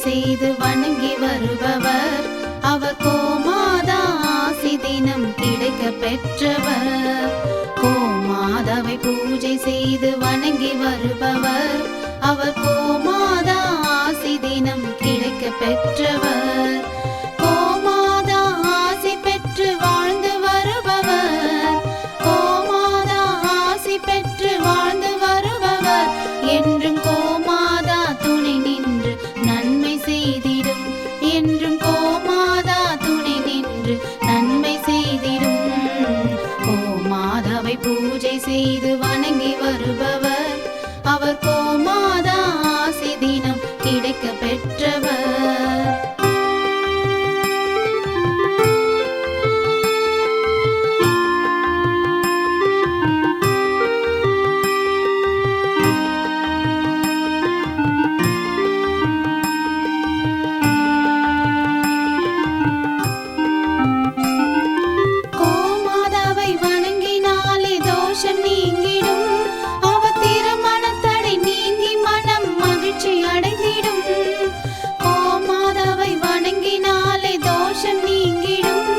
செய்து வணங்கி வருபவர். அவர் கோமாதா ஆசி தினம் கிடைக்க பெற்றவர். கோமாதாவை பூஜை செய்து வணங்கி வருபவர். அவர் கோமாதா ஆசி தினம் கிடைக்க பெற்றவர். கோமாதா ஆசி பெற்று வாழ்ந்து வருபவர். கோமாதா ஆசி பெற்று வாழ்ந்து வருபவர். என்றும் கோமாதா துணை நின்று நன்மை செய்திடும். என்றும் கோமாதா துணை நின்று நன்மை செய்திடும். கோமாதாவை பூஜை செய்து வணங்கி வருபவர். அவர் கோமாதா ஆசி தினம் கிடைக்க பெற்றவர். கோமாதாவை வணங்கினாலே தோஷம் நீங்கிடும். அவர் திருமணத்தடை நீங்கி மனம் மகிழ்ச்சி அடைந்திடும். கோமாதாவை வணங்கினாலே தோஷம் நீங்கிடும்.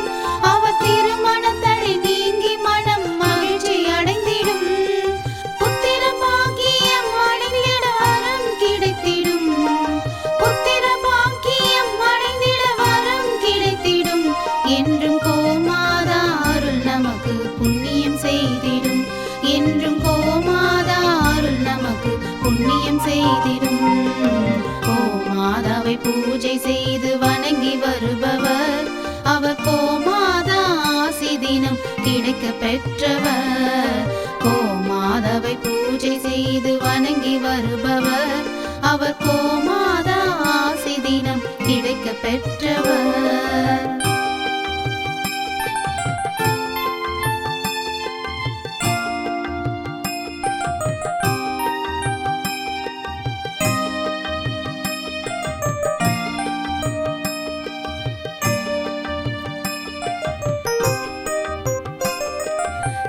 அவர் திருமணத்தடை நீங்கி மனம் மகிழ்ச்சி அடைந்திடும். புத்திர பாக்கியம் அடைந்திட வரம் கிடைத்திடும். புத்திர பாக்கியம் அடைந்திட வரம் கிடைத்திடும். என்றும் கோமாதா அருள் நமக்கு புண்ணியம் செய்திடும். என்றும் கோமாதா அருள் நமக்கு புண்ணியம் செய்திடும். கோமாதாவை பூஜை செய்து வணங்கி வருபவர். அவர் கோமாதா ஆசி தினம் கிடைக்க பெற்றவர். கோமாதாவை பூஜை செய்து வணங்கி வருபவர். அவர் கோமாதா ஆசி தினம் கிடைக்க பெற்றவர்.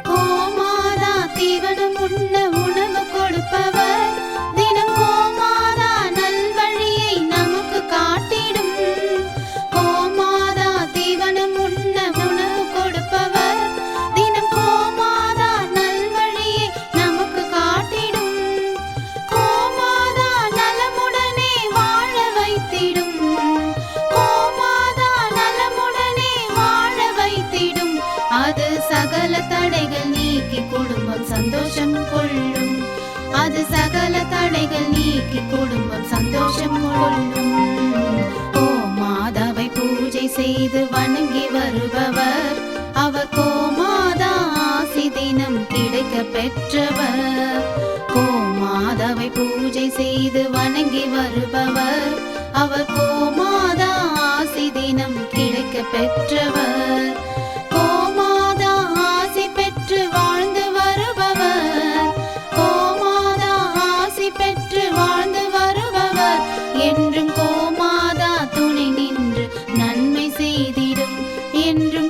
கோமாதா தீவனம் உண்ண உணவு கொடுப்பவர். தினம் கோமாதா நல்வழியை நமக்கு காட்டிடும். கோமாதா தீவனம் உண்ண உணவு கொடுப்பவர். தினம் கோமாதா நல்வழியை நமக்கு காட்டிடும். கோமாதா நலமுடனே வாழ வைத்திடும். கோமாதா நலமுடனே வாழ வைத்திடும். அது சகல தடைகள் நீக்கி குடும்பம் சந்தோஷம் கொள்ளும். அது சகல தடைகள் நீக்கி குடும்பம் சந்தோஷம் கொள்ளும். கோமாதாவை பூஜை செய்து வணங்கி வருபவர். அவர் கோமாதா ஆசி தினம் கிடைக்க பெற்றவர். கோமாதாவை பூஜை செய்து வணங்கி வருபவர். அவர் கோமாதா ஆசி தினம் கிடைக்க பெற்றவர். கோமாதா ஆசி பெற்று வாழ்ந்து வருபவர். கோமாதா ஆசி பெற்று வாழ்ந்து வருபவர். என்றும் கோமாதா துணை நின்று நன்மை செய்திடும். என்றும்